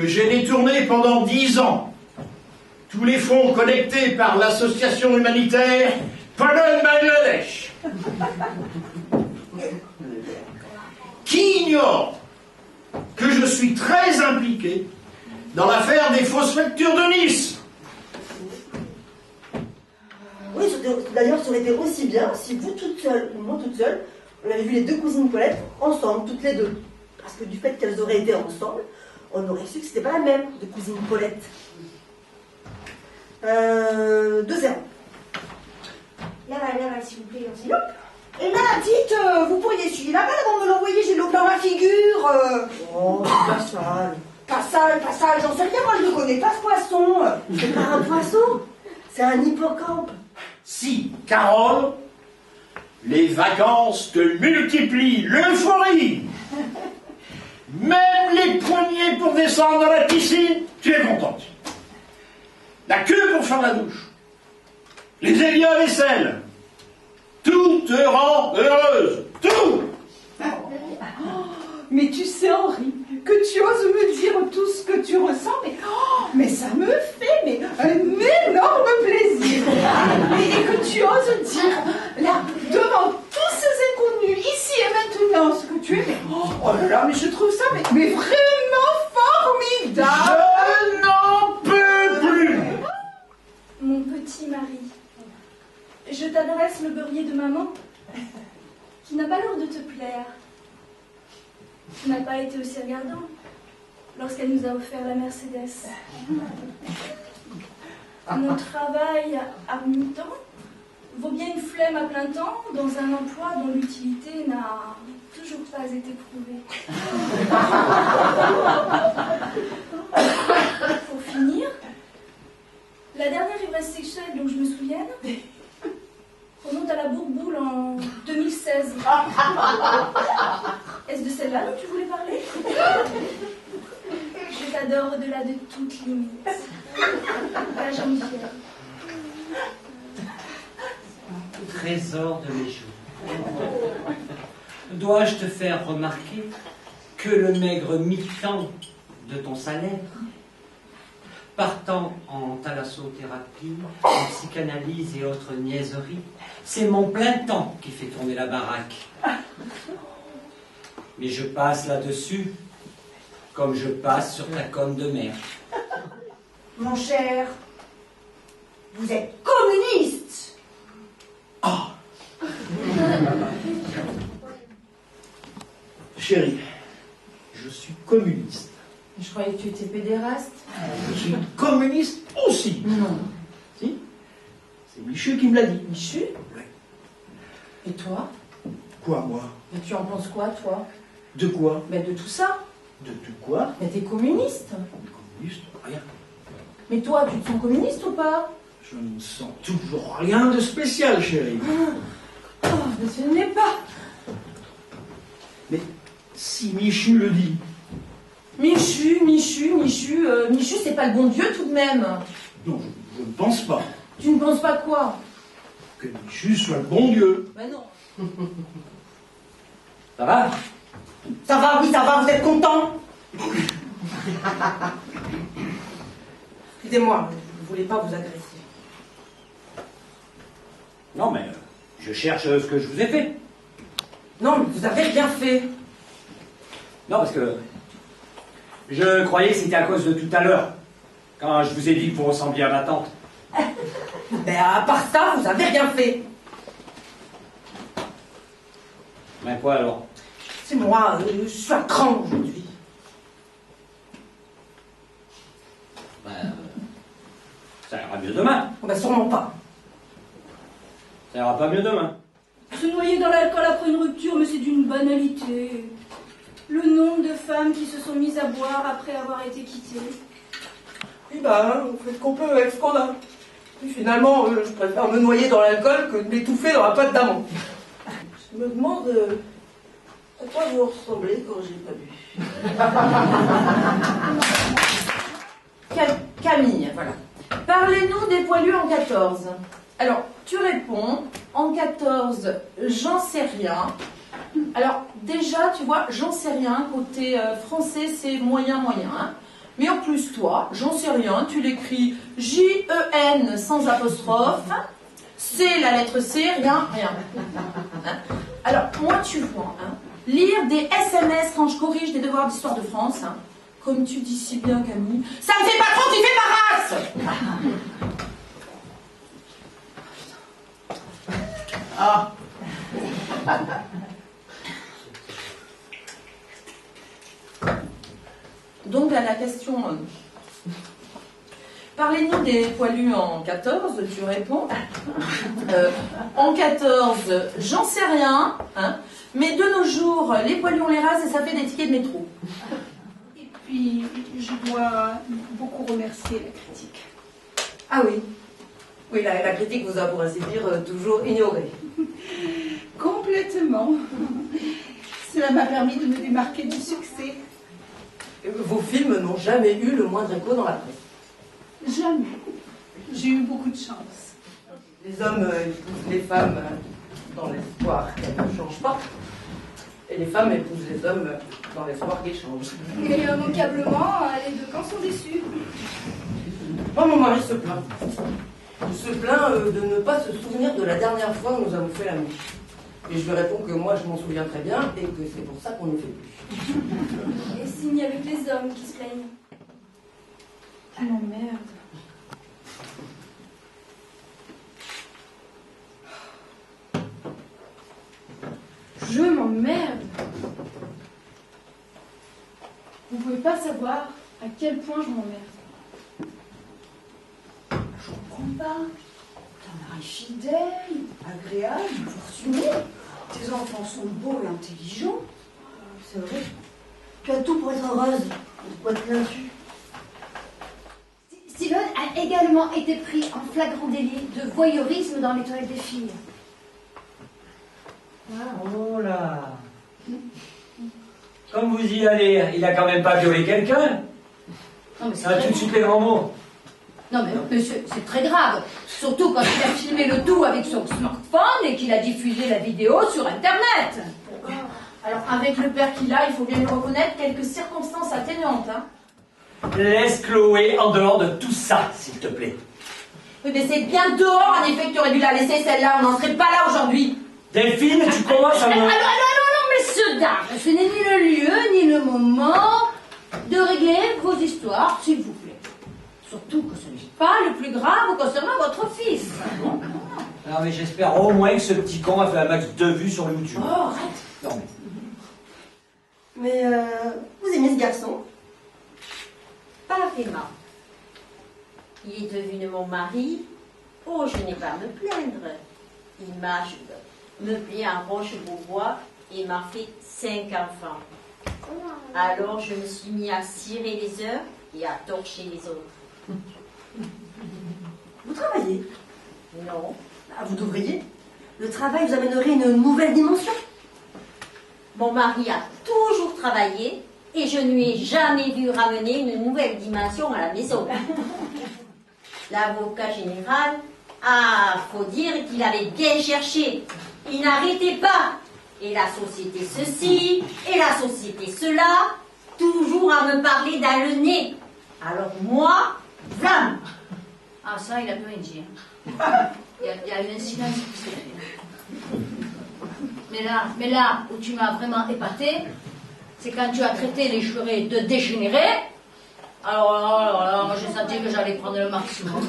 que j'ai détourné pendant 10 ans tous les fonds collectés par l'association humanitaire Pologne-Bangladesh. Qui ignore que je suis très impliqué dans l'affaire des fausses factures de Nice? Oui, d'ailleurs, ça aurait été aussi bien si vous toute seule, ou moi toute seule, on avait vu les deux cousines Paulette ensemble, toutes les deux. Parce que du fait qu'elles auraient été ensemble, on aurait su que c'était pas la même de cousine Paulette. 2-0. Là, s'il vous plaît, Hop. Et là, dites, vous pourriez suivre la balle avant de me l'envoyer, j'ai l'eau dans ma figure. Oh, c'est pas sale. Pas sale, j'en sais rien, moi je ne connais pas ce poisson. C'est pas un poisson, c'est un hippocampe. Si, Carole, les vacances te multiplient l'euphorie. Même les poignées pour descendre dans la piscine, tu es contente. La queue pour faire la douche. Les ailiers à vaisselle. Tout te rend heureuse. Tout. Mais tu sais, Henri, que tu oses me dire tout ce que tu ressens, mais ça me fait un énorme plaisir. Et que tu oses dire, là, devant tous ces inconnus, ici et maintenant, ce que tu es, oh là là, mais je trouve ça mais vraiment formidable. Je n'en peux plus. Mon petit mari, je t'adresse le beurrier de maman, qui n'a pas l'air de te plaire. Tu n'as pas été aussi regardant lorsqu'elle nous a offert la Mercedes. Mon travail à mi-temps vaut bien une flemme à plein temps dans un emploi dont l'utilité n'a toujours pas été prouvée. Pour finir, la dernière ivresse sexuelle dont je me souvienne remonte à la Bourboule en 2016. Est-ce de celle-là dont tu voulais parler? Je t'adore au-delà de toute limite. La Jean-Pierre. Trésor de mes jours. Dois-je te faire remarquer que le maigre mi-temps de ton salaire, partant en thalassothérapie, en psychanalyse et autres niaiseries, c'est mon plein temps qui fait tourner la baraque. Mais je passe là-dessus comme je passe sur ta conne de mer. Mon cher, vous êtes communiste. Ah. Chérie, je suis communiste. Je croyais que tu étais pédéraste. Je suis communiste aussi. Non. Si? C'est Michu qui me l'a dit. Michu? Oui. Et toi? Quoi, moi? Mais tu en penses quoi, toi? De quoi? Mais de tout ça. De quoi? Mais t'es communiste. Communiste? Rien. Mais toi, tu te sens communiste ou pas? Je ne sens toujours rien de spécial, chérie. Oh, mais ce n'est pas. Mais si Michu le dit... Michu, c'est pas le bon Dieu tout de même. Non, je ne pense pas. Tu ne penses pas quoi? Que Michu soit le bon Dieu. Ben non. Ça va? Ça va, oui, ça va, vous êtes content? Excusez-moi, je ne voulais pas vous agresser. Non, mais je cherche ce que je vous ai fait. Non, mais vous avez rien fait. Non, parce que je croyais que c'était à cause de tout à l'heure, quand je vous ai dit que vous ressembliez à ma tante. Ben, à part ça, vous avez rien fait. Ben quoi alors? C'est moi, je suis à cran aujourd'hui. Ben, ça ira mieux demain. Ben, sûrement pas. Ça ira pas mieux demain. Se noyer dans l'alcool après une rupture, mais c'est d'une banalité. Le nombre de femmes qui se sont mises à boire après avoir été quittées. Oui, ben, on fait ce qu'on peut avec ce qu'on a. Et finalement, je préfère me noyer dans l'alcool que de m'étouffer dans la pâte d'amande. Je me demande à quoi vous ressemblez quand j'ai pas bu. Camille, voilà. Parlez-nous des poilus en 14. Alors, tu réponds, en 14, j'en sais rien. Alors, déjà, tu vois, j'en sais rien, côté français, c'est moyen, hein. Mais en plus, toi, j'en sais rien, tu l'écris J-E-N sans apostrophe, C, la lettre C, rien. Hein? Alors, moi, tu vois, hein, lire des SMS quand je corrige des devoirs d'histoire de France, hein, comme tu dis si bien, Camille, ça me fait pas trop kiffer ma race. Ah. Donc, à la question, parlez-nous des poilus en 14, tu réponds. En 14, j'en sais rien, hein, mais de nos jours, les poilus on les rase et ça fait des tickets de métro. Et puis, je dois beaucoup remercier la critique. Ah oui. Oui, la critique vous a, pour ainsi dire, toujours ignoré. Complètement. Cela m'a permis de me démarquer du succès. Vos films n'ont jamais eu le moindre écho dans la presse. Jamais. J'ai eu beaucoup de chance. Les hommes épousent les femmes dans l'espoir qu'elles ne changent pas. Et les femmes épousent les hommes dans l'espoir qu'ils changent. Et immanquablement, les deux camps sont déçus. Moi, mon mari se plaint. Il se plaint de ne pas se souvenir de la dernière fois où nous avons fait l'amour. Et je lui réponds que moi, je m'en souviens très bien et que c'est pour ça qu'on ne fait plus. Et s'il n'y avait que les hommes qui se plaignent? Ah la merde. Je m'emmerde. Vous pouvez pas savoir à quel point je m'emmerde. Je comprends pas. T'as un mari fidèle, agréable, fortuné. Tes enfants sont beaux et intelligents. C'est vrai. Tu as tout pour être heureuse. De quoi te plains-tu? Steven a également été pris en flagrant délit de voyeurisme dans les toilettes des filles. Oh là. Comme vous y allez, il a quand même pas violé quelqu'un. Non, mais c'est Ah, très... tout de suite les grands mots. Non, mais monsieur, c'est très grave. Surtout quand il a filmé le tout avec son smartphone et qu'il a diffusé la vidéo sur Internet. Alors, avec le père qu'il a, il faut bien lui reconnaître quelques circonstances atténuantes. Hein. Laisse Chloé en dehors de tout ça, s'il te plaît. Oui, mais c'est bien dehors, en effet, que tu aurais dû la laisser, celle-là. On n'en serait pas là aujourd'hui. Delphine, tu commences à me... Alors, non, messieurs, dames, ce n'est ni le lieu, ni le moment de régler vos histoires, s'il vous plaît. Surtout que ce n'est pas le plus grave concernant votre fils. Non, mais j'espère au moins que ce petit con a fait un max de vues sur YouTube. Oh, arrête. Non, Mais vous aimez ce garçon? Pas vraiment. Il est devenu mon mari. Oh, je n'ai pas à me plaindre. Il m'a meublé en Roche-Beaubois et m'a fait 5 enfants. Alors, je me suis mis à cirer les heures et à torcher les autres. Vous travaillez? Non. Ah, vous devriez. Le travail vous amènerait une nouvelle dimension. Mon mari a toujours travaillé et je ne lui ai jamais vu ramener une nouvelle dimension à la maison. L'avocat général, faut dire qu'il avait bien cherché. Il n'arrêtait pas. Et la société ceci, et la société cela, toujours à me parler dans le nez. Alors moi, vlam. Ah, ça, il a peu dit. Il y a eu un silence qui s'est fait. Mais là où tu m'as vraiment épaté, c'est quand tu as traité les jurés de dégénérés. Alors, j'ai senti que j'allais prendre le maximum.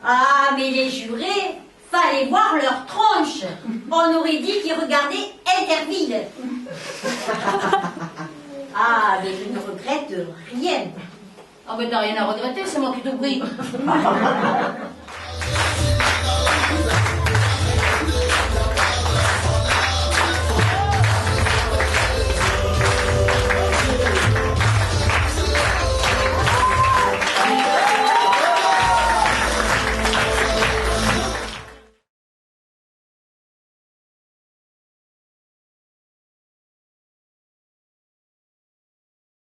Ah, mais les jurés, fallait voir leur tronche. On aurait dit qu'ils regardaient Interville. Ah, mais je ne regrette rien. Ah, mais t'as rien à regretter, c'est moi qui te prie.